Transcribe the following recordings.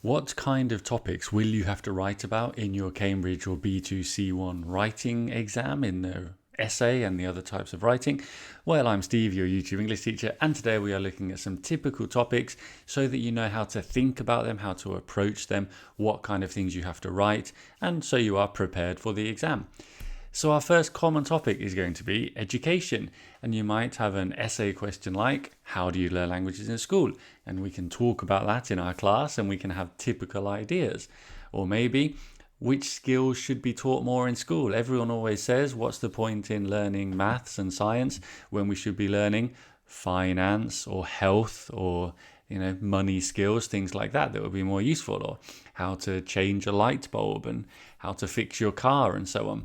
What kind of topics will you have to write about in your Cambridge or B2C1 writing exam in the essay and the other types of writing? Well, I'm Steve, your YouTube English teacher, and today we are looking at some typical topics so that you know how to think about them, how to approach them, what kind of things you have to write, and so you are prepared for the exam. So our first common topic is going to be education, and you might have an essay question like, how do you learn languages in school? And we can talk about that in our class and we can have typical ideas. Or maybe, which skills should be taught more in school? Everyone always says, what's the point in learning maths and science when we should be learning finance or health or money skills, things like that would be more useful, or how to change a light bulb and how to fix your car and so on.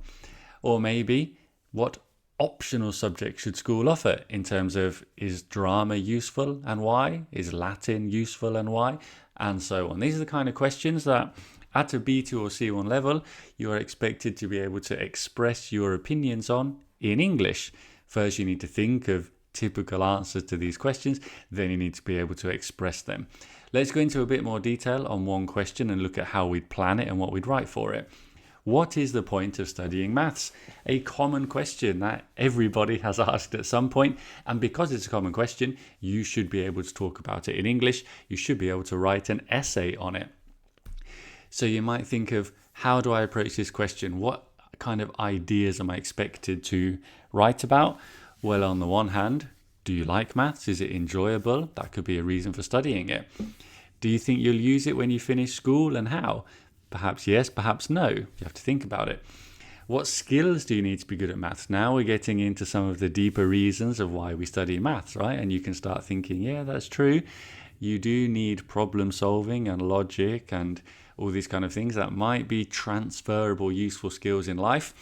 Or maybe, what optional subjects should school offer in terms of, is drama useful and why? Is Latin useful and why? And so on. These are the kind of questions that at a B2 or C1 level, you are expected to be able to express your opinions on in English. First, you need to think of typical answers to these questions, then you need to be able to express them. Let's go into a bit more detail on one question and look at how we'd plan it and what we'd write for it. What is the point of studying maths? A common question that everybody has asked at some point, and because it's a common question, you should be able to talk about it in English. You should be able to write an essay on it. So you might think of, how do I approach this question? What kind of ideas am I expected to write about? Well, on the one hand, do you like maths? Is it enjoyable? That could be a reason for studying it. Do you think you'll use it when you finish school, and how? Perhaps yes, perhaps no. You have to think about it. What skills do you need to be good at maths? Now we're getting into some of the deeper reasons of why we study maths, right? And you can start thinking, yeah, that's true. You do need problem solving and logic and all these kind of things that might be transferable, useful skills in life.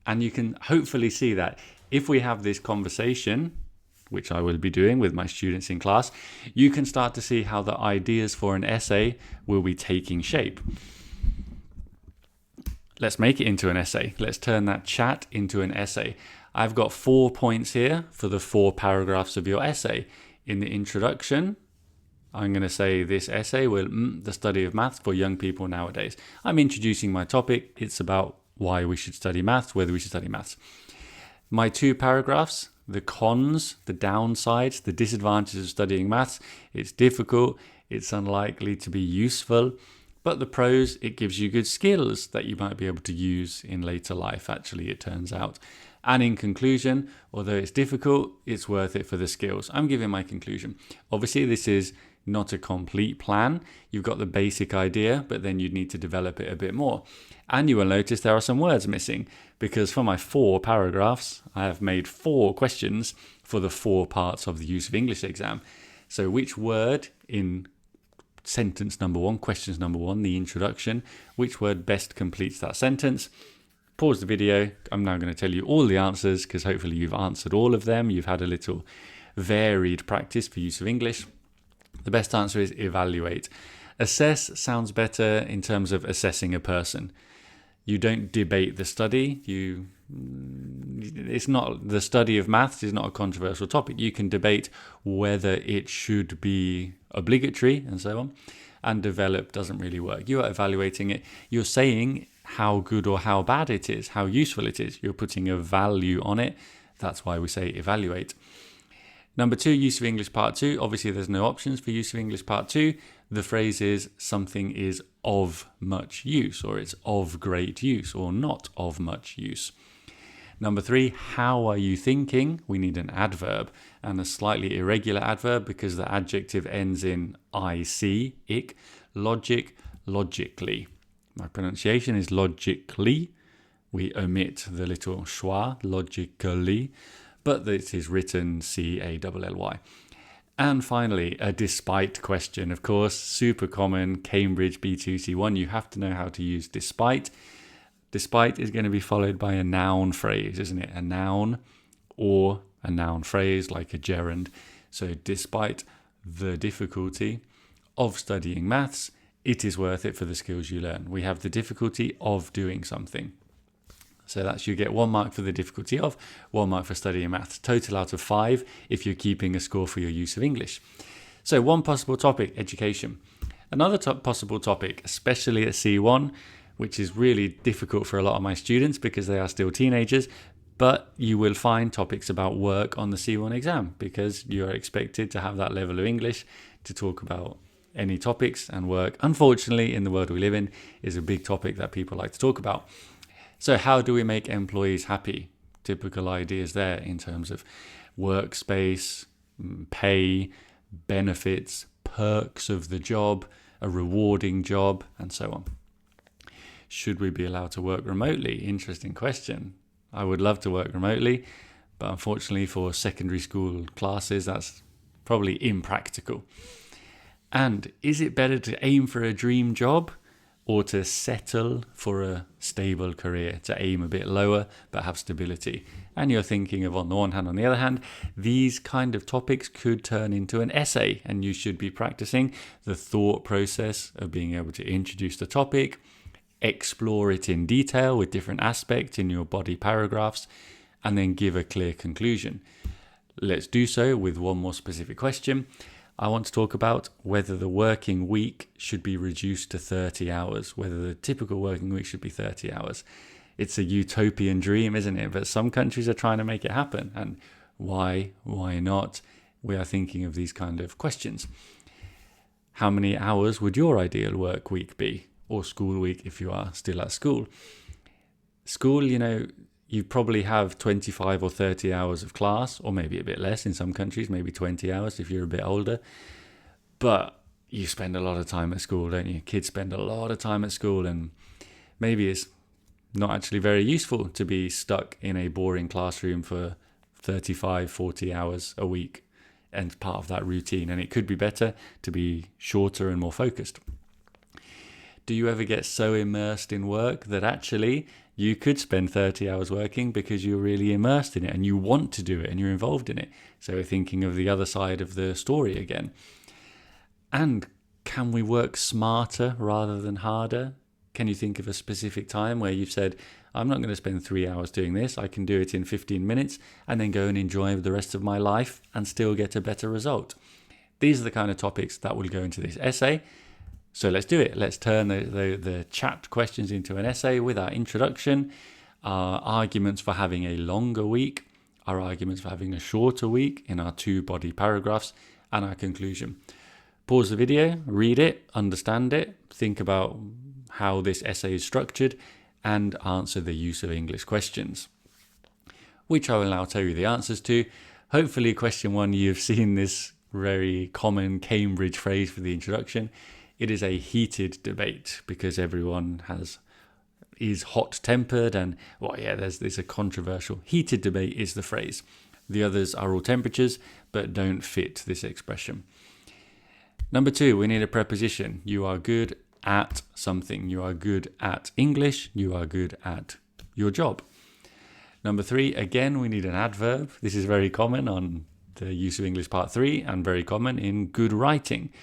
And you can hopefully see that if we have this conversation, which I will be doing with my students in class, you can start to see how the ideas for an essay will be taking shape. Let's make it into an essay. Let's turn that chat into an essay. I've got 4 points here for the 4 paragraphs of your essay. In the introduction, I'm going to say this essay will the study of maths for young people nowadays. I'm introducing my topic. It's about why we should study maths, whether we should study maths. My 2 paragraphs, the cons, the downsides, the disadvantages of studying maths. It's difficult. It's unlikely to be useful. But the pros, it gives you good skills that you might be able to use in later life, actually, it turns out. And in conclusion, although it's difficult, it's worth it for the skills. I'm giving my conclusion. Obviously, this is not a complete plan. You've got the basic idea, but then you'd need to develop it a bit more. And you will notice there are some words missing, because for my 4 paragraphs, I have made 4 questions for the 4 parts of the Use of English exam. So which word in sentence number 1, questions number 1, the introduction, which word best completes that sentence? Pause the video. I'm now going to tell you all the answers, because hopefully you've answered all of them. You've had a little varied practice for Use of English. The best answer is evaluate. Assess sounds better in terms of assessing a person. You don't debate the study. It's not, the study of maths is not a controversial topic. You can debate whether it should be obligatory and so on. And develop doesn't really work. You are evaluating it. You're saying how good or how bad it is, how useful it is. You're putting a value on it. That's why we say evaluate. Number 2, Use of English Part 2. Obviously, there's no options for Use of English Part 2. The phrase is something is of much use, or it's of great use, or not of much use. Number 3, how are you thinking? We need an adverb, and a slightly irregular adverb because the adjective ends in ic, ic. Logic, logically. My pronunciation is logically. We omit the little schwa, logically, but it is written C-A-L-L-Y. And finally, a despite question. Of course, super common, Cambridge B2C1. You have to know how to use despite. Despite is going to be followed by a noun phrase, isn't it? A noun or a noun phrase like a gerund. So despite the difficulty of studying maths, it is worth it for the skills you learn. We have the difficulty of doing something. So that's, you get 1 mark for the difficulty of, 1 mark for studying maths. Total out of 5 if you're keeping a score for your Use of English. So one possible topic, education. Another possible topic, especially at C1, which is really difficult for a lot of my students because they are still teenagers, but you will find topics about work on the C1 exam because you are expected to have that level of English to talk about any topics, and work, unfortunately, in the world we live in, is a big topic that people like to talk about. So how do we make employees happy? Typical ideas there in terms of workspace, pay, benefits, perks of the job, a rewarding job, and so on. Should we be allowed to work remotely? Interesting question. I would love to work remotely, but unfortunately for secondary school classes, that's probably impractical. And is it better to aim for a dream job or to settle for a stable career, to aim a bit lower but have stability? And you're thinking of, on the one hand, on the other hand, these kind of topics could turn into an essay, and you should be practicing the thought process of being able to introduce the topic, explore it in detail with different aspects in your body paragraphs, and then give a clear conclusion. Let's do so with one more specific question. I want to talk about whether the working week should be reduced to 30 hours, whether the typical working week should be 30 hours. It's a utopian dream, isn't it? But some countries are trying to make it happen. And why not? We are thinking of these kind of questions. How many hours would your ideal work week be? Or school week if you are still at school? School, you probably have 25 or 30 hours of class, or maybe a bit less in some countries, maybe 20 hours if you're a bit older. But you spend a lot of time at school, don't you? Kids spend a lot of time at school, and maybe it's not actually very useful to be stuck in a boring classroom for 35, 40 hours a week and part of that routine. And it could be better to be shorter and more focused. Do you ever get so immersed in work that actually you could spend 30 hours working because you're really immersed in it and you want to do it and you're involved in it? So we're thinking of the other side of the story again. And can we work smarter rather than harder? Can you think of a specific time where you've said, I'm not going to spend 3 hours doing this, I can do it in 15 minutes and then go and enjoy the rest of my life and still get a better result? These are the kind of topics that will go into this essay. So let's do it. Let's turn the chat questions into an essay with our introduction, our arguments for having a longer week, our arguments for having a shorter week in our 2 body paragraphs, and our conclusion. Pause the video, read it, understand it, think about how this essay is structured, and answer the use of English questions, which I will now tell you the answers to. Hopefully, question 1, you've seen this very common Cambridge phrase for the introduction. It is a heated debate because everyone is hot-tempered and, there's a controversial. Heated debate is the phrase. The others are all temperatures, but don't fit this expression. Number 2, we need a preposition. You are good at something. You are good at English. You are good at your job. Number 3, again, we need an adverb. This is very common on the use of English part 3 and very common in good writing.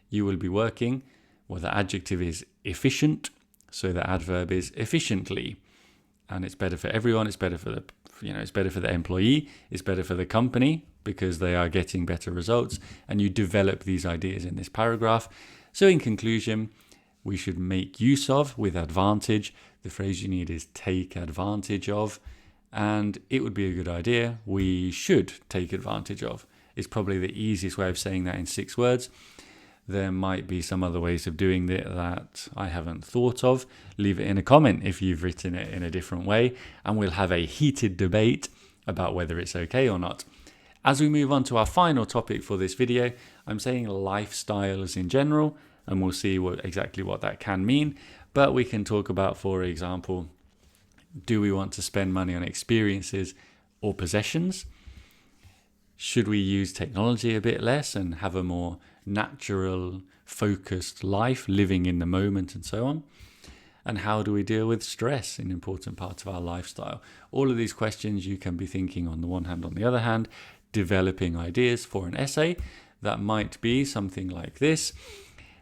You will be working, the adjective is efficient, so the adverb is efficiently, and it's better for everyone. It's better for it's better for the employee. It's better for the company because they are getting better results, and you develop these ideas in this paragraph. So in conclusion, we should make use of with advantage. The phrase you need is take advantage of, and it would be a good idea. We should take advantage of. It's probably the easiest way of saying that in 6 words. There might be some other ways of doing it that I haven't thought of. Leave it in a comment if you've written it in a different way, and we'll have a heated debate about whether it's okay or not. As we move on to our final topic for this video, I'm saying lifestyles in general, and we'll see exactly what that can mean. But we can talk about, for example, do we want to spend money on experiences or possessions? Should we use technology a bit less and have a more natural, focused life, living in the moment and so on? And how do we deal with stress, an important part of our lifestyle? All of these questions you can be thinking on the one hand, on the other hand, developing ideas for an essay that might be something like this.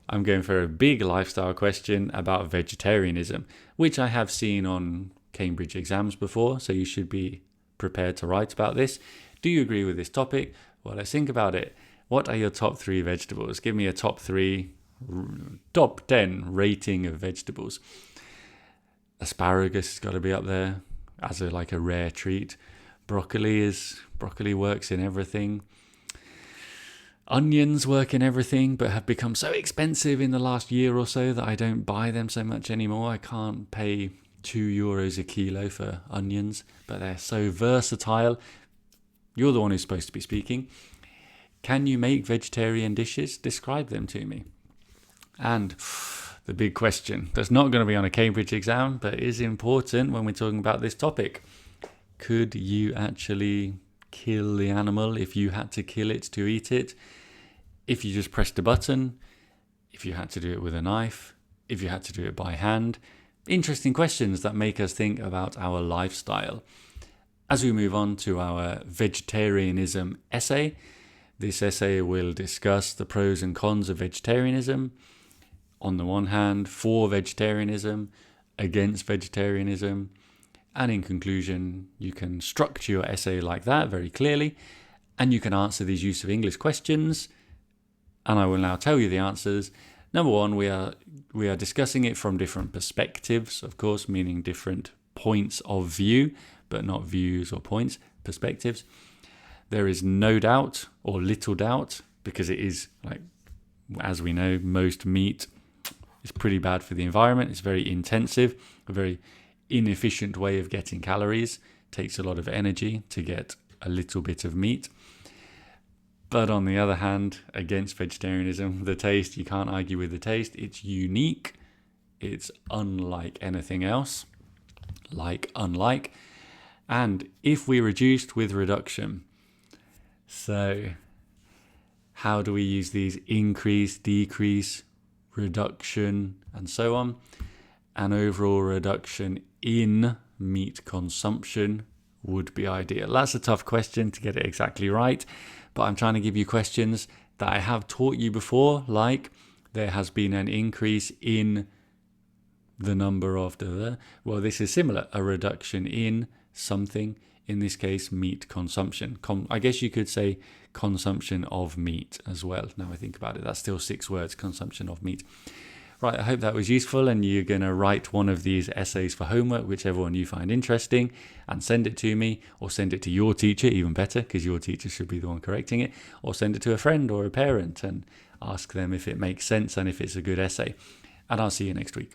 I'm going for a big lifestyle question about vegetarianism, which I have seen on Cambridge exams before, so you should be prepared to write about this. Do you agree with this topic? Well, let's think about it. What are your top 3 vegetables? Give me a top 3 top 10 rating of vegetables. Asparagus has got to be up there as a rare treat. Broccoli works in everything. Onions work in everything, but have become so expensive in the last year or so that I don't buy them so much anymore. I can't pay €2 a kilo for onions, but they're so versatile. You're the one who's supposed to be speaking. Can you make vegetarian dishes? Describe them to me. And the big question that's not going to be on a Cambridge exam, but is important when we're talking about this topic. Could you actually kill the animal if you had to kill it to eat it? If you just pressed a button, if you had to do it with a knife, if you had to do it by hand? Interesting questions that make us think about our lifestyle. As we move on to our vegetarianism essay, this essay will discuss the pros and cons of vegetarianism. On the one hand, for vegetarianism, against vegetarianism, and in conclusion, you can structure your essay like that very clearly, and you can answer these use of English questions, and I will now tell you the answers. Number one, we are discussing it from different perspectives, of course, meaning different points of view, but not views or points, perspectives. There is no doubt or little doubt, because it is, as we know, most meat is pretty bad for the environment. It's very intensive, a very inefficient way of getting calories. Takes a lot of energy to get a little bit of meat. But on the other hand, against vegetarianism, the taste, you can't argue with the taste. It's unique. It's unlike anything else. Unlike. And if we reduced with reduction, so how do we use these? Increase, decrease, reduction, and so on. An overall reduction in meat consumption would be ideal. That's a tough question to get it exactly right, but I'm trying to give you questions that I have taught you before, like there has been an increase in the number of well, this is similar, a reduction in something, in this case meat consumption. I guess you could say consumption of meat as well. Now I think about it, that's still 6 words, consumption of meat. Right, I hope that was useful, and you're going to write one of these essays for homework, whichever one you find interesting, and send it to me, or send it to your teacher, even better, because your teacher should be the one correcting it, or send it to a friend or a parent and ask them if it makes sense and if it's a good essay. And I'll see you next week.